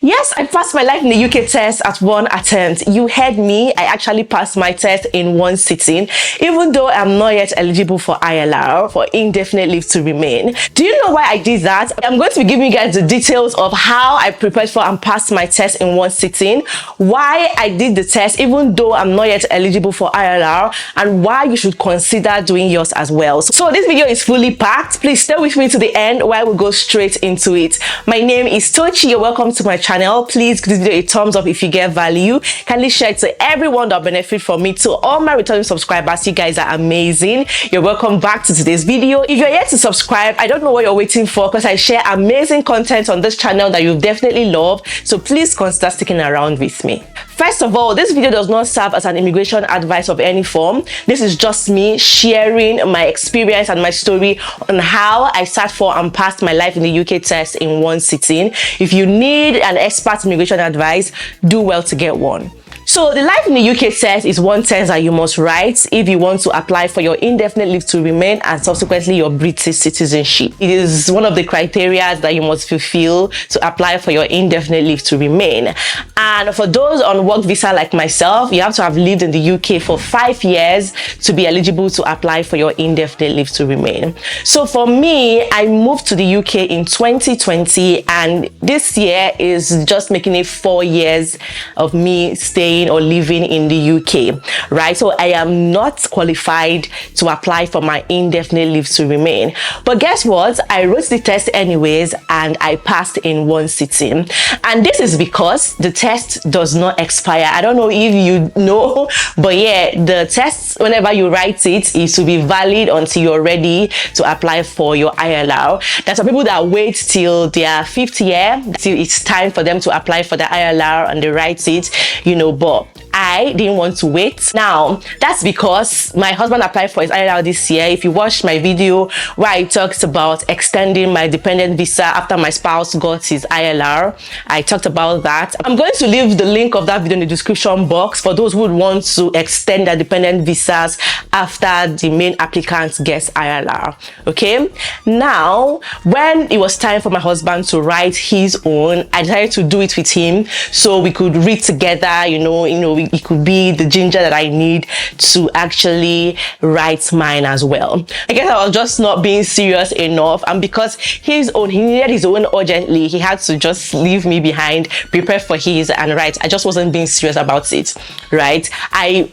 Yes, I passed my life in the UK test at one attempt. You heard me. I actually passed my test in one sitting, even though I'm not yet eligible for ILR, for indefinite leave to remain. Do you know why I did that? I'm going to be giving you guys the details of how I prepared for and passed my test in one sitting, why I did the test even though I'm not yet eligible for ILR, and why you should consider doing yours as well. So this video is fully packed. Please stay with me to the end while we go straight into it. My name is Tochi. You're welcome to my channel. Please give this video a thumbs up if you get value. Kindly share it to everyone that benefit from it. To all my returning subscribers, you guys are amazing. You're welcome back to today's video. If you're yet to subscribe, I don't know what you're waiting for, because I share amazing content on this channel that you definitely love. So please consider sticking around with me. First of all, this video does not serve as an immigration advice of any form. This is just me sharing my experience and my story on how I sat for and passed my life in the UK test in one sitting. If you need an expert immigration advice, do well to get one. So the life in the UK test is one test that you must write if you want to apply for your indefinite leave to remain and subsequently your British citizenship. It is one of the criteria that you must fulfill to apply for your indefinite leave to remain. And for those on work visa like myself, you have to have lived in the UK for 5 years to be eligible to apply for your indefinite leave to remain. So for me, I moved to the UK in 2020, and this year is just making it 4 years of me staying or living in the UK, right? So I am not qualified to apply for my indefinite leave to remain. But guess what? I wrote the test anyways, and I passed in one sitting. And this is because the test does not expire. I don't know if you know, but yeah, the test, whenever you write it, is to be valid until you're ready to apply for your ILR. There's some people that wait till their 5th year, till it's time for them to apply for the ILR, and they write it, you know, but I didn't want to wait. Now, that's because my husband applied for his ILR this year. If you watched my video where I talked about extending my dependent visa after my spouse got his ILR, I talked about that. I'm going to leave the link of that video in the description box for those who would want to extend their dependent visas after the main applicant gets ILR. Okay? Now, when it was time for my husband to write his own, I decided to do it with him so we could read together, you know, it could be the ginger that I need to actually write mine as well. I guess I was just not being serious enough, and because he needed his own urgently, he had to just leave me behind, prepare for his and write. I just wasn't being serious about it, right? I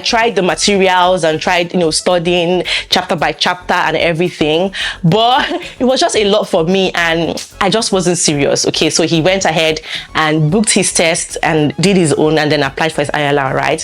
tried the materials and tried, you know, studying chapter by chapter and everything, but it was just a lot for me and I just wasn't serious. Okay, so he went ahead and booked his test and did his own and then applied for his ILR, right?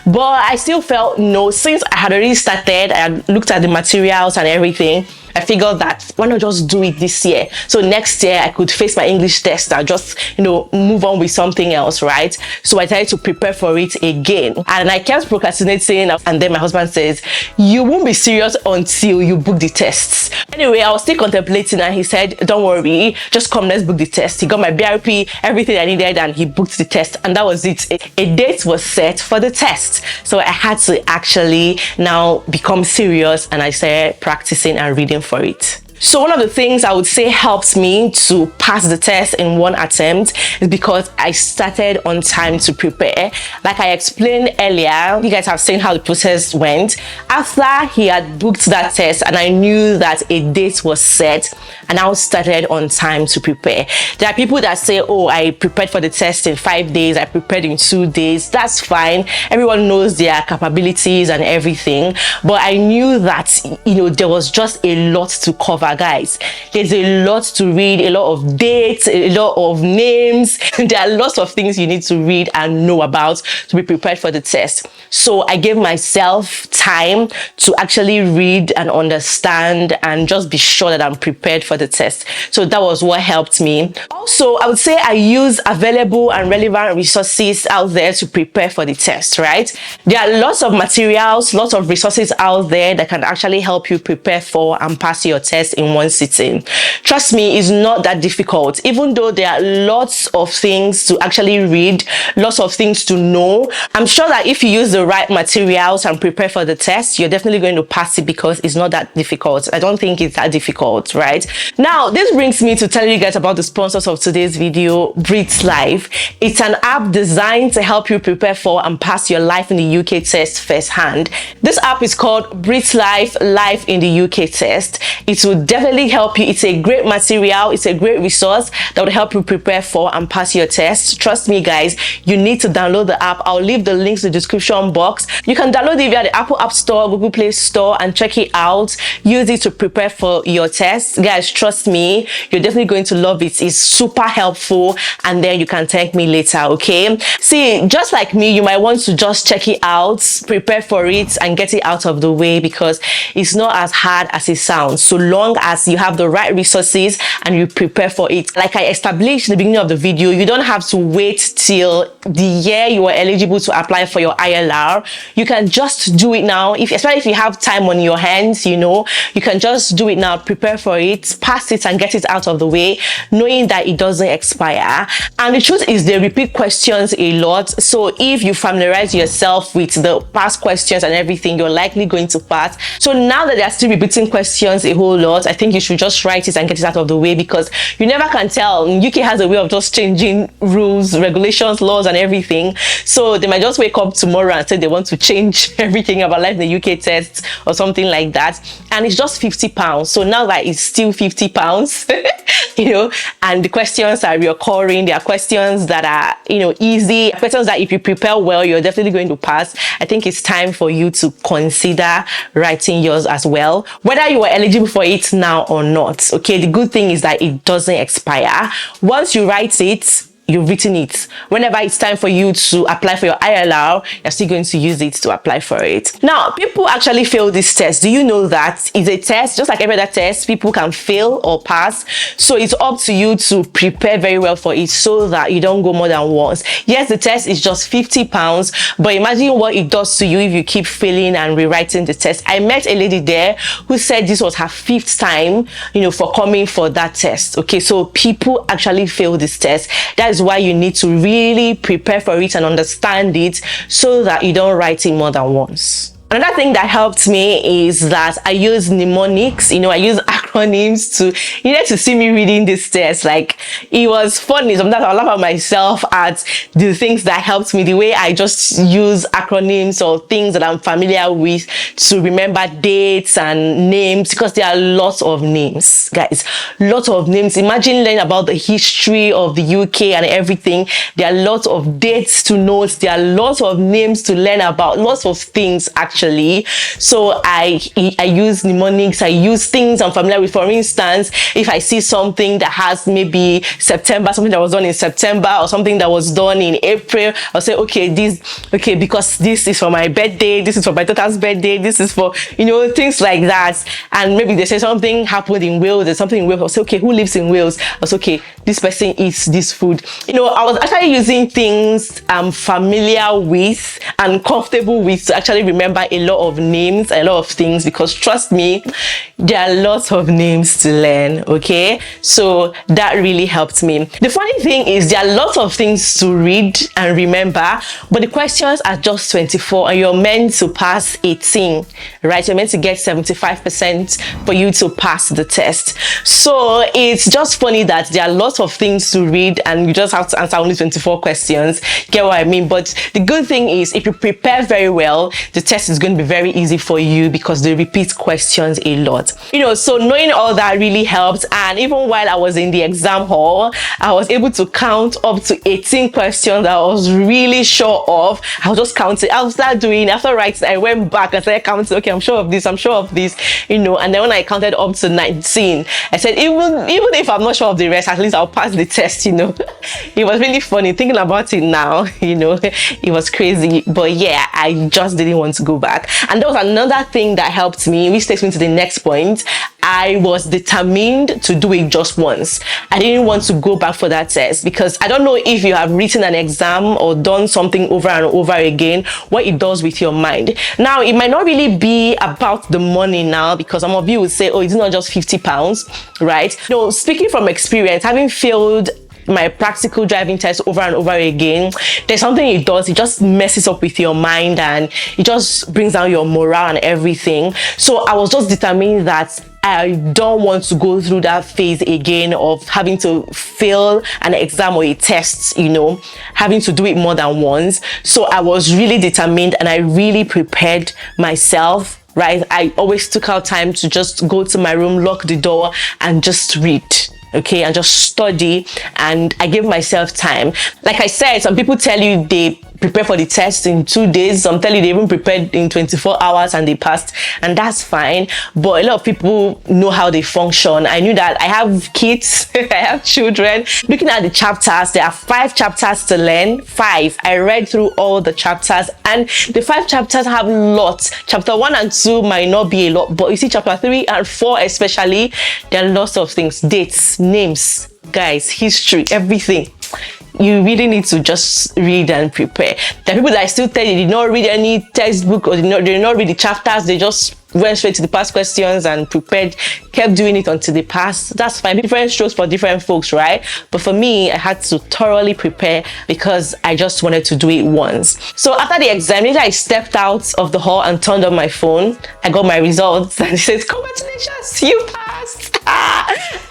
But I still felt, no, since I had already started, I had looked at the materials and everything, I figured that why not just do it this year? So next year I could face my English test and just, you know, move on with something else, right? So I tried to prepare for it again. And I kept procrastinating. And then my husband says, you won't be serious until you book the tests. Anyway, I was still contemplating, and he said, don't worry, just come, let's book the test. He got my BRP, everything I needed, and he booked the test. And that was it. A date was set for the test. So I had to actually now become serious, and I started practicing and reading for it. So one of the things I would say helps me to pass the test in one attempt is because I started on time to prepare. Like I explained earlier, you guys have seen how the process went. After he had booked that test and I knew that a date was set, and I started on time to prepare. There are people that say, oh, I prepared for the test in 5 days, I prepared in 2 days. That's fine. Everyone knows their capabilities and everything. But I knew that, you know, there was just a lot to cover, guys. There's a lot to read, a lot of dates, a lot of names. There are lots of things you need to read and know about to be prepared for the test. So I gave myself time to actually read and understand and just be sure that I'm prepared for the test. So that was what helped me. Also, I would say I use available and relevant resources out there to prepare for the test, right? There are lots of materials, lots of resources out there that can actually help you prepare for and pass your test test in one sitting. Trust me, it's not that difficult. Even though there are lots of things to actually read, lots of things to know, I'm sure that if you use the right materials and prepare for the test, you're definitely going to pass it because it's not that difficult. I don't think it's that difficult, right? Now, this brings me to tell you guys about the sponsors of today's video, Breathe Life. It's an app designed to help you prepare for and pass your life in the UK test firsthand. This app is called Breathe Life in the UK test. It will definitely help you. It's a great material. It's a great resource that will help you prepare for and pass your test. Trust me, guys, you need to download the app. I'll leave the links in the description box. You can download it via the Apple App Store, Google Play Store, and check it out. Use it to prepare for your test. Guys, trust me, you're definitely going to love it. It's super helpful, and then you can thank me later, okay? See, just like me, you might want to just check it out, prepare for it, and get it out of the way because it's not as hard as it sounds, so long as you have the right resources and you prepare for it. Like I established in the beginning of the video, you don't have to wait till the year you are eligible to apply for your ILR. You can just do it now, especially if you have time on your hands, you know, you can just do it now, prepare for it, pass it, and get it out of the way, knowing that it doesn't expire. And the truth is, they repeat questions a lot, so if you familiarize yourself with the past questions and everything, you're likely going to pass. So now that they are still repeating questions a whole lot, I think you should just write it and get it out of the way, because you never can tell. UK has a way of just changing rules, regulations, laws, and everything. So they might just wake up tomorrow and say they want to change everything about life in the UK test or something like that, and it's just £50. So now that it's still £50, you know, and the questions are recurring. There are questions that are, you know, easy, questions that if you prepare well, you're definitely going to pass. I think it's time for you to consider writing yours as well, whether you are eligible for it now or not. Okay, the good thing is that it doesn't expire. Once you write it, you've written it. Whenever it's time for you to apply for your ILR, you're still going to use it to apply for it. Now, people actually fail this test. Do you know that it's a test? Just like every other test, people can fail or pass. So it's up to you to prepare very well for it so that you don't go more than once. Yes, the test is just £50, but imagine what it does to you if you keep failing and rewriting the test. I met a lady there who said this was her 5th time, you know, for coming for that test. Okay, so people actually fail this test. That is why you need to really prepare for it and understand it so that you don't write it more than once. Another thing that helped me is that I use mnemonics. You know, I use acronyms to, you need to see me reading this test. Like, it was funny. Sometimes I laugh at myself at the things that helped me, the way I just use acronyms or things that I'm familiar with to remember dates and names, because there are lots of names, guys, lots of names. Imagine learning about the history of the UK and everything. There are lots of dates to note. There are lots of names to learn about, lots of things actually. So I use mnemonics. I use things I'm familiar with. For instance, if I see something that has maybe September, something that was done in September, or something that was done in April, I'll say, okay, because this is for my birthday, this is for my daughter's birthday, this is for, you know, things like that. And maybe they say something happened in Wales, there's something in Wales, I'll say, okay, who lives in Wales? I'll say, okay, this person eats this food. You know, I was actually using things I'm familiar with and comfortable with to actually remember a lot of names, a lot of things, because trust me, there are lots of names to learn. Okay, so that really helped me. The funny thing is, there are lots of things to read and remember, but the questions are just 24 and you're meant to pass 18, right? You're meant to get 75% for you to pass the test. So it's just funny that there are lots of things to read and you just have to answer only 24 questions. Get what I mean? But the good thing is, if you prepare very well, the test is going to be very easy for you because they repeat questions a lot. You know, so knowing all that really helped. And even while I was in the exam hall, I was able to count up to 18 questions that I was really sure of. I was just counting. After writing, I went back and started counting. Okay, I'm sure of this, I'm sure of this, you know. And then when I counted up to 19, I said, even if I'm not sure of the rest, at least I'll pass the test, you know. It was really funny thinking about it now, you know. It was crazy. But yeah, I just didn't want to go back. And that was another thing that helped me, which takes me to the next point. I was determined to do it just once. I didn't want to go back for that test, because I don't know if you have written an exam or done something over and over again, what it does with your mind. Now, it might not really be about the money now, because some of you would say, oh, it's not just £50, right? No, speaking from experience, having failed my practical driving test over and over again, there's something it does. It just messes up with your mind, and it just brings down your morale and everything. So I was just determined that I don't want to go through that phase again of having to fail an exam or a test, you know, having to do it more than once. So I was really determined, and I really prepared myself, right? I always took out time to just go to my room, lock the door, and just read. Okay, and just study, and I give myself time. Like I said, some people tell you they prepare for the test in 2 days. Some tell you they even prepared in 24 hours and they passed, and that's fine. But a lot of people know how they function. I knew that. I have kids, I have children. Looking at the chapters, there are 5 chapters to learn. 5. I read through all the chapters, and the 5 chapters have lots. Chapter 1 and 2 might not be a lot, but you see chapter 3 and 4 especially, there are lots of things. Dates, names, guys, history, everything. You really need to just read and prepare. There are people that still tell you they did not read any textbook, or they did not read the chapters. They just went straight to the past questions and prepared, kept doing it until they passed. That's fine. Different strokes for different folks, right? But for me, I had to thoroughly prepare, because I just wanted to do it once. So after the examination, I stepped out of the hall and turned on my phone. I got my results, and it says, "Congratulations, you passed."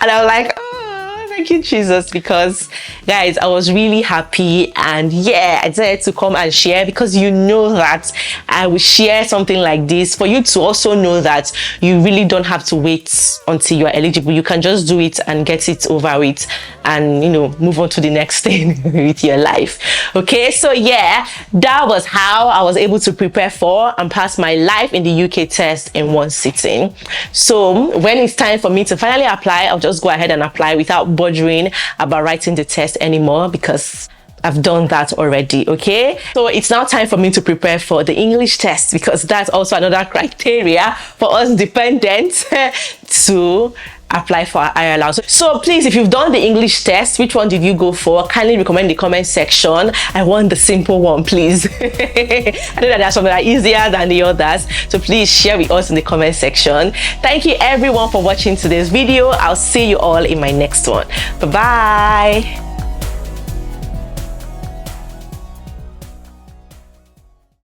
And I was like, oh, thank you, Jesus, because guys, I was really happy. And yeah, I decided to come and share, because you know that I will share something like this for you to also know that you really don't have to wait until you are eligible. You can just do it and get it over with, and you know, move on to the next thing with your life. Okay, so yeah, that was how I was able to prepare for and pass my life in the UK test in one sitting. So when it's time for me to finally apply, I'll just go ahead and apply without bothering about writing the test anymore, because I've done that already. Okay, so it's now time for me to prepare for the English test, because that's also another criteria for us dependents to apply for ILR. So please, if you've done the English test, which one did you go for? Kindly recommend in the comment section. I want the simple one, please. I know that there's some that are easier than the others, so please share with us in the comment section. Thank you everyone for watching today's video. I'll see you all in my next one. Bye bye.